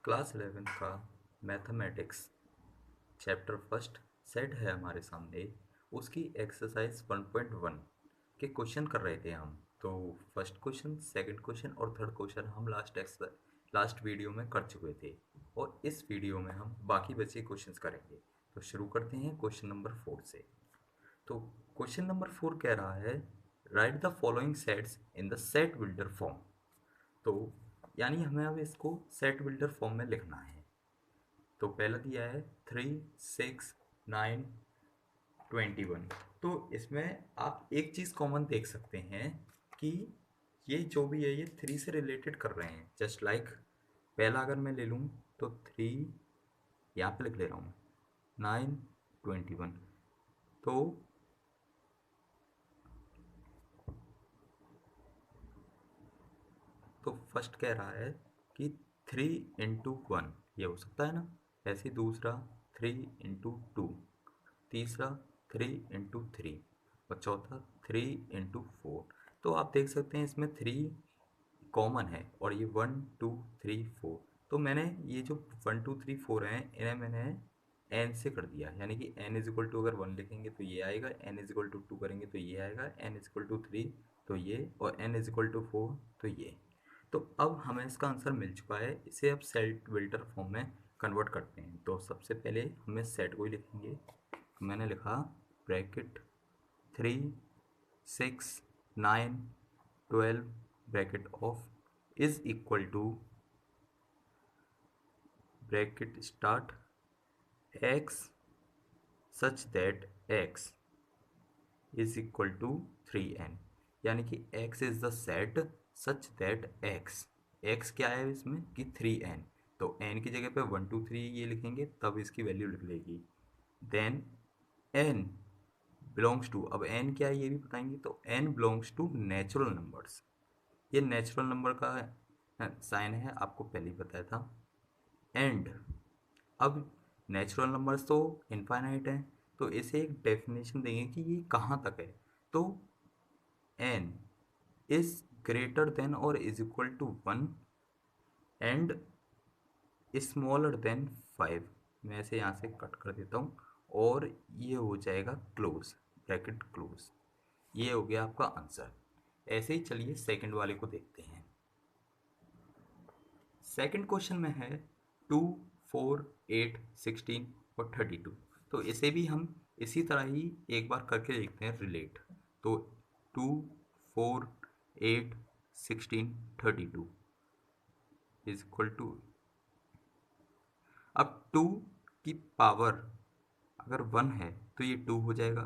Class 11 का mathematics chapter first set है हमारे सामने। उसकी एक्सरसाइज 1.1 के क्वेश्चन कर रहे थे हम। तो फर्स्ट क्वेश्चन, सेकंड क्वेश्चन और थर्ड क्वेश्चन हम लास्ट वीडियो में कर चुके थे, और इस वीडियो में हम बाकी बचे क्वेश्चंस करेंगे। तो शुरू करते हैं क्वेश्चन नंबर 4 से। तो क्वेश्चन नंबर 4 कह रहा है, right the following sets in the set builder form. तो यानी हमें अब इसको सेट बिल्डर फॉर्म में लिखना है। तो पहला दिया है 3, 6, 9, 21। तो इसमें आप एक चीज़ कॉमन देख सकते हैं कि ये जो भी है ये 3 से रिलेटेड कर रहे हैं। जस्ट लाइक पहला अगर मैं ले लूँ तो 3 यहाँ पे लिख ले रहा हूँ, 9, 21। तो फर्स्ट कह रहा है कि 3 into 1 ये हो सकता है ना। ऐसे ही दूसरा 3 into 2, तीसरा 3 into 3 और चौथा 3 into 4। तो आप देख सकते हैं इसमें 3 कॉमन है, और ये 1 2 3 4। तो मैंने ये जो 1 2 3 4 हैं इन्हें मैंने n से कर दिया, यानी कि n इज इक्वल टू अगर 1 लिखेंगे तो ये आएगा, n इज इक्वल टू 2 करेंगे तो ये आएगा, n इज इक्वल टू 3 तो ये, और n इज इक्वल टू 4 तो ये। तो अब हमें इसका आंसर मिल चुका है। इसे अब सेट बिल्डर फॉर्म में कन्वर्ट करते हैं। तो सबसे पहले हमें सेट को ही लिखेंगे। मैंने लिखा bracket 3 6 9 12 bracket off is equal to bracket start x such that x is equal to 3n। यानी कि x is the set such that x क्या है इसमें कि 3n। तो n की जगह पे 1 2 3 ये लिखेंगे तब इसकी वैल्यू लिख लेगी। देन n बिलोंग्स टू, अब n क्या है ये भी बताएंगे। तो n belongs to natural numbers. ये नेचुरल नंबर का साइन है, आपको पहले ही बताया था। एंड अब नेचुरल नंबर्स तो इनफाइनाइट हैं, तो इसे एक डेफिनेशन देंगे कि ये कहाँ तक है। तो n इज ग्रेटर देन और is equal to 1 and smaller than 5। मैं इसे यहाँ से कट कर देता हूँ और ये हो जाएगा क्लोज, ब्रैकेट क्लोज। ये हो गया आपका आंसर। ऐसे ही चलिए सेकंड वाले को देखते हैं। सेकंड क्वेश्चन में है 2 4 8 16 और 32। तो इसे भी हम इसी तरह ही एक बार करके देखते हैं रिलेट। तो 2 4 8 16 32 इज इक्वल टू, अब 2 की पावर अगर 1 है तो ये 2 हो जाएगा,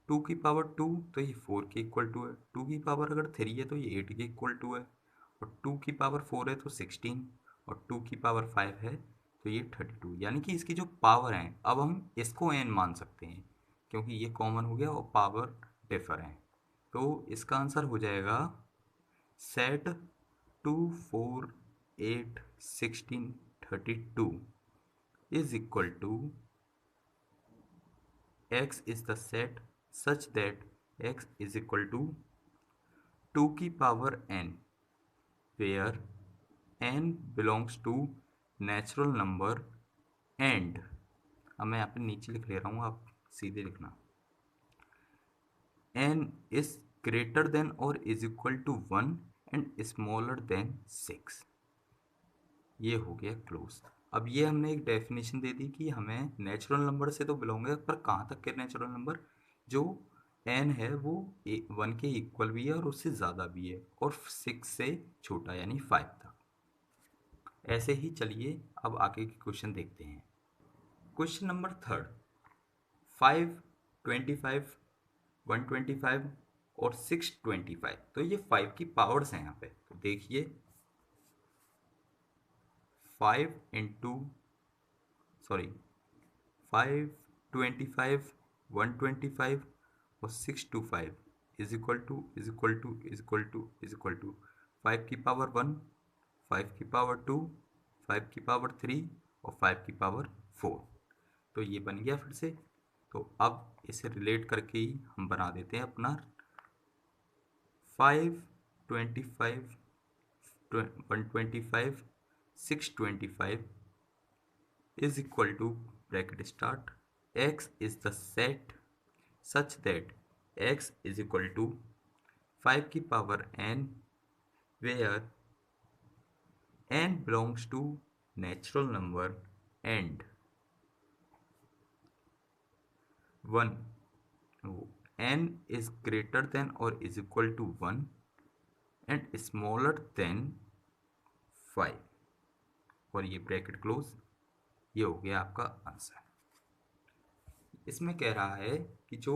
2 की पावर 2 तो ये 4 के इक्वल टू है, 2 की पावर अगर 3 है तो ये 8 के इक्वल टू है, और 2 की पावर 4 है तो 16, और 2 की पावर 5 है तो ये 32। यानी कि इसकी जो पावर है अब हम इसको n मान सकते हैं, क्योंकि ये कॉमन हो गया और पावर डिफर है। तो इसका आंसर हो जाएगा set 2 4 8 16 32 is equal to x is the set such that x is equal to 2 की power n, where n belongs to natural number and, अब मैं यहाँ पे नीचे लिख ले रहा हूँ, आप सीधे लिखना, n is greater than or is equal to 1 and smaller than 6। ये हो गया क्लोज। अब ये हमने एक डेफिनेशन दे दी कि हमें नेचुरल नंबर से तो बिलोंग है, पर कहाँ तक के नेचुरल नंबर, जो n है वो 1 के इक्वल भी है और उससे ज़्यादा भी है, और 6 से छोटा यानी 5 तक। ऐसे ही चलिए अब आगे के क्वेश्चन देखते हैं। क्वेश्चन नंबर थर्ड, 5 25 125 और 625। तो ये 5 की पावर्स हैं यहाँ पे। तो देखिए 5 इंटू, सॉरी 5 25 125 और 625 is equal to is equal to is equal to is equal to 5 की पावर 1, 5 की पावर 2, 5 की पावर 3 और 5 की पावर 4। तो ये बन गया फिर से। तो अब इसे रिलेट करके ही हम बना देते हैं अपना 5 25 125 625 is equal to bracket start x is the set such that x is equal to 5 की power n where n belongs to natural number and 1 n is greater than or is equal to 1 and smaller than 5 और ये bracket close. ये हो गया आपका answer. इसमें कह रहा है कि जो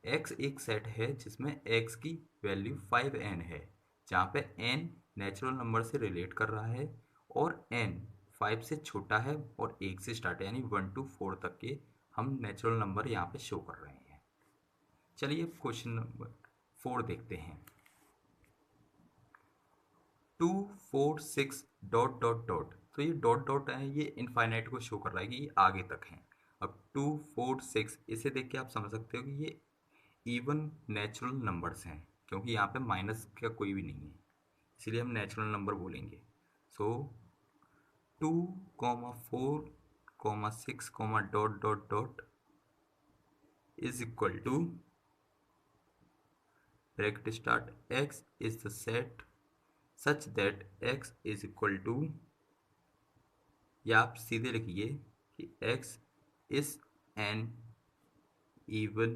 x एक सेट है जिसमें x की वैल्यू 5n है, जहाँ पे n नेचुरल नंबर से रिलेट कर रहा है और n 5 से छोटा है और 1 से स्टार्ट है, यानी 1 to 4 तक के हम नेचुरल नंबर यहाँ पे शो कर रहे हैं। चलिए क्वेश्चन नंबर 4 देखते हैं। 2 4 6 डॉट डॉट डॉट, तो ये डॉट डॉट है, ये इनफाइनाइट को शो कर रहा है कि ये आगे तक है। अब 2 4 6 इसे देख के आप समझ सकते हो कि ये इवन नेचुरल नंबर्स हैं, क्योंकि यहाँ पे माइनस का कोई भी नहीं है, इसलिए हम नेचुरल नंबर बोलेंगे। सो 2 4 6 dot dot dot is equal to bracket start x is the set such that x is equal to, या आप सीधे लिखिए कि x is an even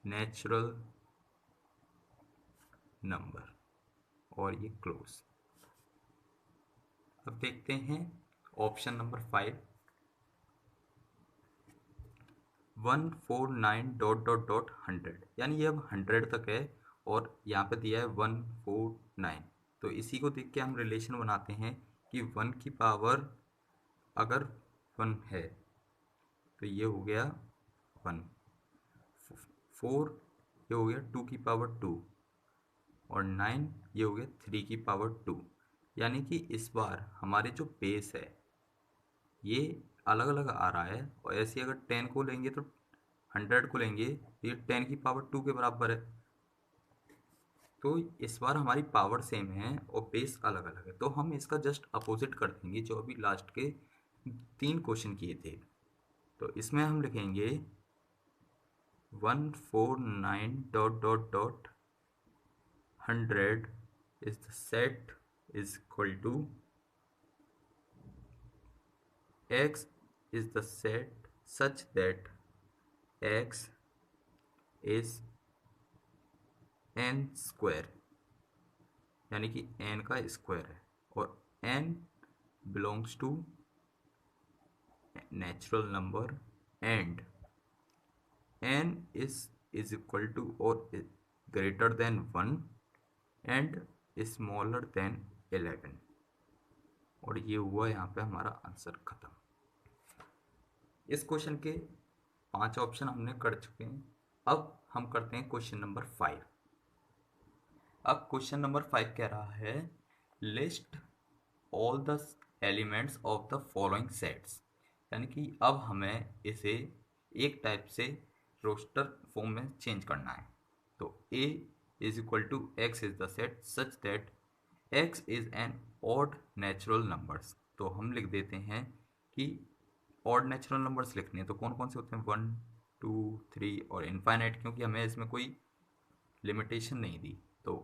natural number और ये क्लोज। अब देखते हैं option number 5 149 dot dot dot 100, यानी ये अब 100 तक है और यहाँ पे दिया है 149। तो इसी को देख के हम रिलेशन बनाते हैं कि 1 की पावर अगर 1 है तो ये हो गया 1, 4 ये हो गया 2 की पावर 2 और 9 ये हो गया 3 की पावर 2, यानी कि इस बार हमारे जो बेस है ये अलग अलग आ रहा है। और ऐसे अगर 10 को लेंगे तो 100 को लेंगे तो ये 10 की पावर 2 के बराबर है। तो इस बार हमारी पावर सेम है और बेस अलग अलग है, तो हम इसका जस्ट अपोजिट कर देंगे जो अभी लास्ट के 3 क्वेश्चन किए थे। तो इसमें हम लिखेंगे 149 dot dot dot 100 is the set is equal to x is the set such that x is n square, यानी कि n का स्क्वायर है और n belongs to natural number and n is equal to और greater than 1 and smaller than 11 और ये हुआ यहाँ पे हमारा आंसर खत्म। इस क्वेश्चन के 5 ऑप्शन हमने कर चुके हैं। अब हम करते हैं क्वेश्चन नंबर 5। अब क्वेश्चन नंबर 5 कह रहा है list all the elements of the following sets, यानी कि अब हमें इसे एक टाइप से रोस्टर फॉर्म में चेंज करना है। तो a is equal to x is the set such that x is an odd natural numbers. तो हम लिख देते हैं कि ऑड नेचुरल नंबर्स लिखने हैं तो कौन कौन से होते हैं 1 2 3 और इनफाइनाइट, क्योंकि हमें इसमें कोई लिमिटेशन नहीं दी। तो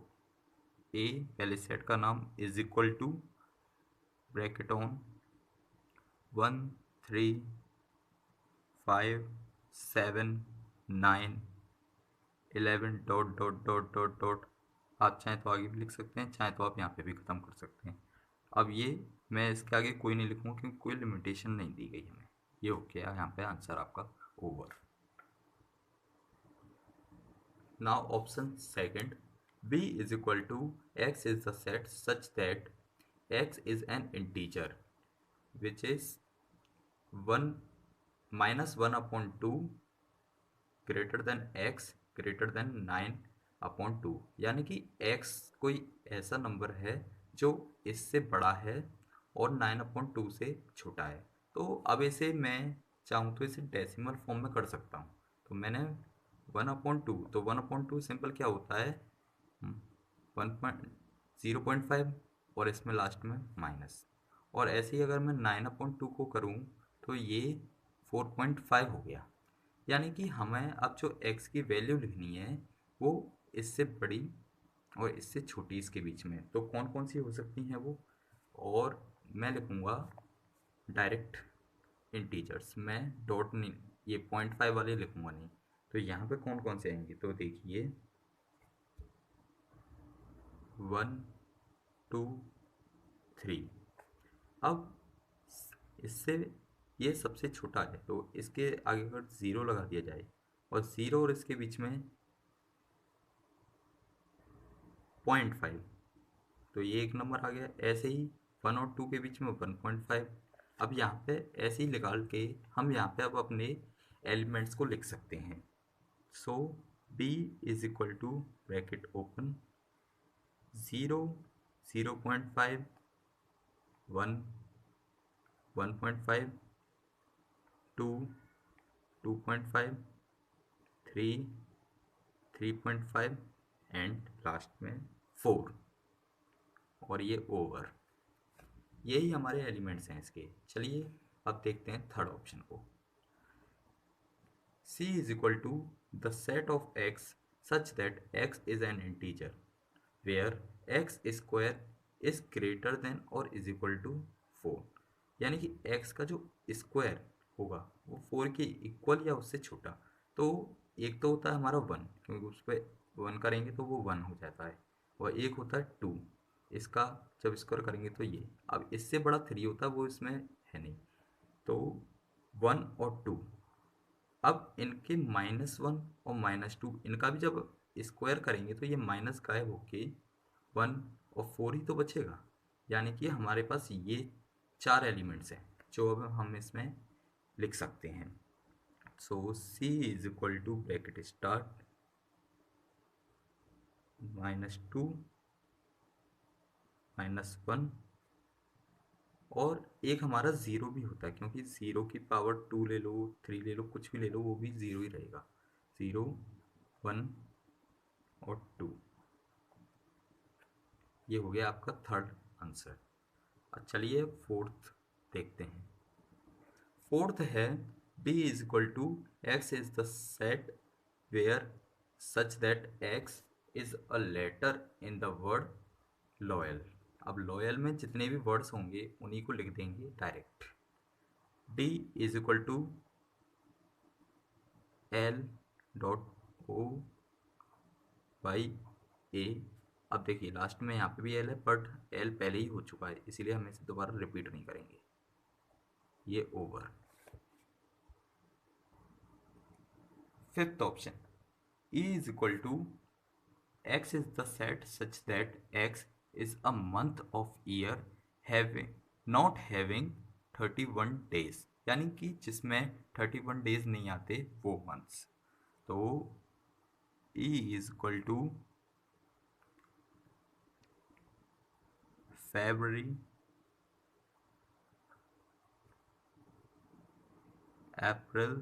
a पहले सेट का नाम is equal to bracket on 1 3 5 7 9 11 dot dot dot dot dot. आप चाहें तो आगे भी लिख सकते हैं, चाहें तो आप यहाँ पे भी ख़त्म कर सकते हैं। अब ये मैं इसके आगे कोई नहीं लिखूँगा क्योंकि कोई लिमिटेशन नहीं दी गई हमें। ये हो गया यहाँ पे आंसर आपका over. Now option second b is equal to x is the set such that x is an integer which is 1 minus 1/2 greater than x greater than 9/2, यानी कि x कोई ऐसा नंबर है जो इससे बड़ा है और 9/2 से छोटा है। तो अब इसे मैं चाहूँ तो इसे डेसिमल फॉर्म में कर सकता हूँ। तो मैंने 1/2, तो 1/2 सिंपल क्या होता है 0.5 और इसमें लास्ट में माइनस, और ऐसे ही अगर मैं 9/2 को करूँ तो ये 4.5 हो गया। यानी कि हमें अब जो x की वैल्यू लिखनी है वो इससे बड़ी और इससे छोटी इसके बीच में, तो कौन कौन सी हो सकती हैं वो, और मैं लिखूँगा डायरेक्ट इंटीजर्स, मैं डॉट नहीं, ये 0.5 वाले लिखूँगा नहीं। तो यहाँ पे कौन कौन से आएंगे, तो देखिए 1 2 3। अब इससे ये सबसे छोटा है तो इसके आगे अगर ज़ीरो लगा दिया जाए और ज़ीरो और इसके बीच में 0.5, तो ये एक नंबर आ गया। ऐसे ही 1 और 2 के बीच में 1.5। अब यहाँ पे ऐसे ही निकाल के हम यहाँ पे अब अपने एलिमेंट्स को लिख सकते हैं। सो b is equal to bracket open 0 0.5 1 1.5 2 2.5 3 3.5 and last में 4, और ये ओवर। यही हमारे एलिमेंट्स हैं इसके। चलिए अब देखते हैं थर्ड ऑप्शन को। C is equal to the set of x such that x is an integer where x square is greater than or is equal to 4। यानी कि x का जो स्क्वायर होगा वो 4 के इक्वल या उससे छोटा। तो एक तो होता है हमारा 1, क्योंकि उस पर 1 करेंगे तो वो 1 हो जाता है, और एक होता है 2, इसका जब स्क्वायर करेंगे तो ये, अब इससे बड़ा 3 होता है वो इसमें है नहीं। तो 1 और 2, अब इनके -1 और -2 इनका भी जब स्क्वायर करेंगे तो ये माइनस गायब होके 1 और 4 ही तो बचेगा। यानी कि हमारे पास ये 4 एलिमेंट्स हैं जो अब हम इसमें लिख सकते हैं। सो C is equal to bracket start -2 -1, और एक हमारा ज़ीरो भी होता है, क्योंकि ज़ीरो की पावर 2 ले लो 3 ले लो कुछ भी ले लो वो भी ज़ीरो ही रहेगा। 0 1 और 2, ये हो गया आपका थर्ड आंसर। अब चलिए फोर्थ देखते हैं। फोर्थ है b is equal to x is the set where such that x is a letter in the word loyal. अब लॉयल में जितने भी वर्ड्स होंगे उन्हीं को लिख देंगे direct. d is equal to l dot o by a। अब देखिए लास्ट में यहाँ पे भी l है, बट l पहले ही हो चुका है इसीलिए हम इसे दोबारा रिपीट नहीं करेंगे, ये over. Fifth option E is equal to x is the set such that x is a month of year having not having 31 days, यानी कि जिसमें 31 डेज नहीं आते वो मंथ्स। तो E is equal to February, April,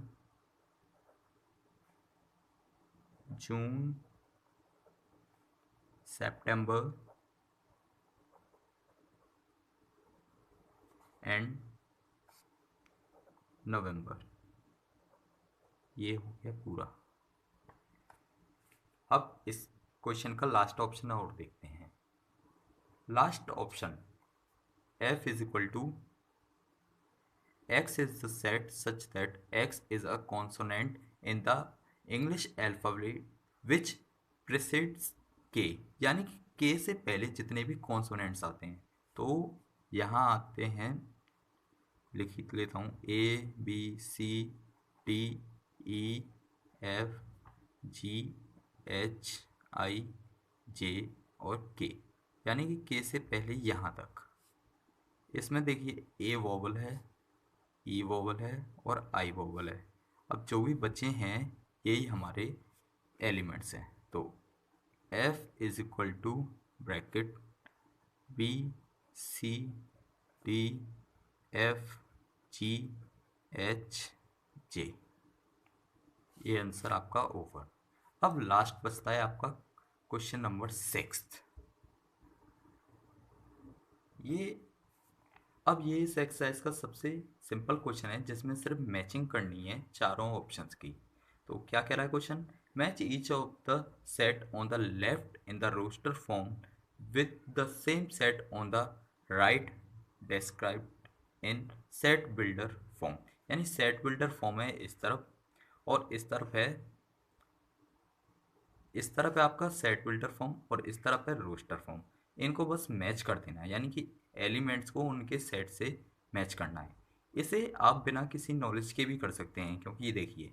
June, September and November. ये हो गया पूरा। अब इस क्वेश्चन का लास्ट ऑप्शन और देखते हैं। Last option f is equal to x is the set such that x is a consonant in the English alphabet which precedes k, यानी कि k से पहले जितने भी कॉन्सोनेंट्स आते हैं, तो यहाँ आते हैं, लिख लेता हूँ, A B C D E F G H I J और K, यानी कि K से पहले यहाँ तक। इसमें देखिए A वोवल है, E वोवल है और I वोवल है। अब जो भी बचे हैं यही हमारे एलिमेंट्स हैं। तो F is equal to bracket B C D F G H J, ये आंसर आपका ओवर। अब लास्ट बचता है आपका क्वेश्चन नंबर 6। ये अब ये इस एक्सरसाइज का सबसे सिंपल क्वेश्चन है जिसमें सिर्फ मैचिंग करनी है चारों ऑप्शंस की। तो क्या कह रहा है question, match each of the set on the left in the roster form with the same set on the right described in set builder form. यानी सेट बिल्डर फॉर्म है इस तरफ और इस तरफ है, इस तरफ है आपका सेट बिल्डर फॉर्म और इस तरफ है रोस्टर फॉर्म। इनको बस मैच कर देना है, यानी कि एलिमेंट्स को उनके सेट से मैच करना है। इसे आप बिना किसी नॉलेज के भी कर सकते हैं, क्योंकि ये देखिए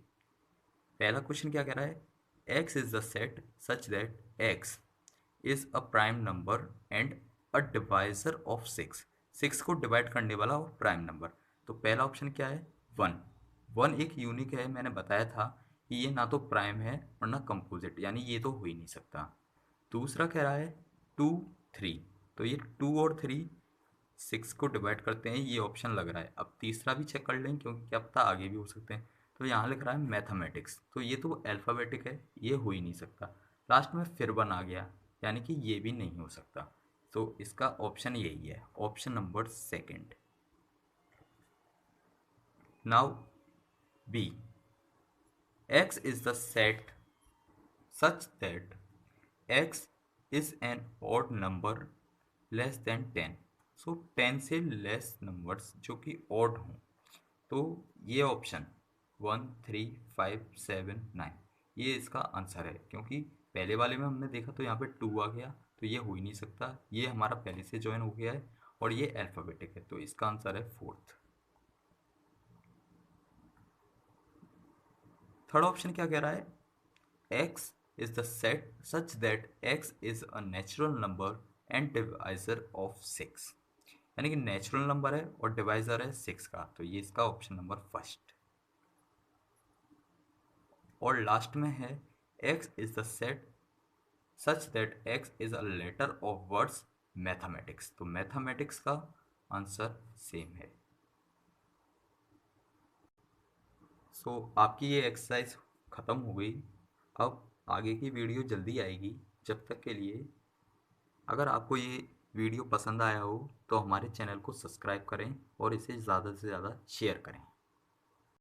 पहला क्वेश्चन क्या कह रहा है, x is the set such that x is a prime number and a divisor of six. Six को डिवाइड करने वाला और प्राइम नंबर। तो पहला ऑप्शन क्या है, वन। वन एक यूनिक है, मैंने बताया था कि ये ना तो प्राइम है और ना कंपोजिट, यानी ये तो हो ही नहीं सकता। दूसरा कह रहा है टू, थ्री। तो ये टू और थ्री सिक्स को डिवाइड करते हैं, ये ऑप्शन लग रहा है। अब तीसरा भी चेक कर लें क्योंकि क्या पता आगे भी हो सकते हैं। तो यहाँ लिख रहा है मैथमेटिक्स, तो ये तो अल्फ़ाबेटिक है, ये हो ही नहीं सकता। लास्ट में फिर वन आ गया, यानी कि ये भी नहीं हो सकता। तो इसका ऑप्शन यही है, option number second. Now B, x is the set such that x is an odd number less than 10। सो 10 से लेस नंबर्स जो कि ऑड हों। तो ये ऑप्शन 1, 3, 5, 7, 9 ये इसका आंसर है, क्योंकि पहले वाले में हमने देखा तो यहाँ पे 2 आ गया, तो ये हो ही नहीं सकता, ये हमारा पहले से ज्वाइन हो गया है और ये अल्फ़ाबेटिक है, तो इसका आंसर है फोर्थ। थर्ड ऑप्शन क्या कह रहा है, x is the set such that x is a natural number and divisor of 6। यानी कि नेचुरल नंबर है और डिवाइजर है 6 का, तो ये इसका ऑप्शन नंबर फर्स्ट। और लास्ट में है x is the set such that x is a letter of words mathematics. तो मैथमेटिक्स का आंसर सेम है। सो आपकी ये एक्सरसाइज ख़त्म हो गई। अब आगे की वीडियो जल्दी आएगी। जब तक के लिए अगर आपको ये वीडियो पसंद आया हो तो हमारे चैनल को सब्सक्राइब करें और इसे ज़्यादा से ज़्यादा शेयर करें।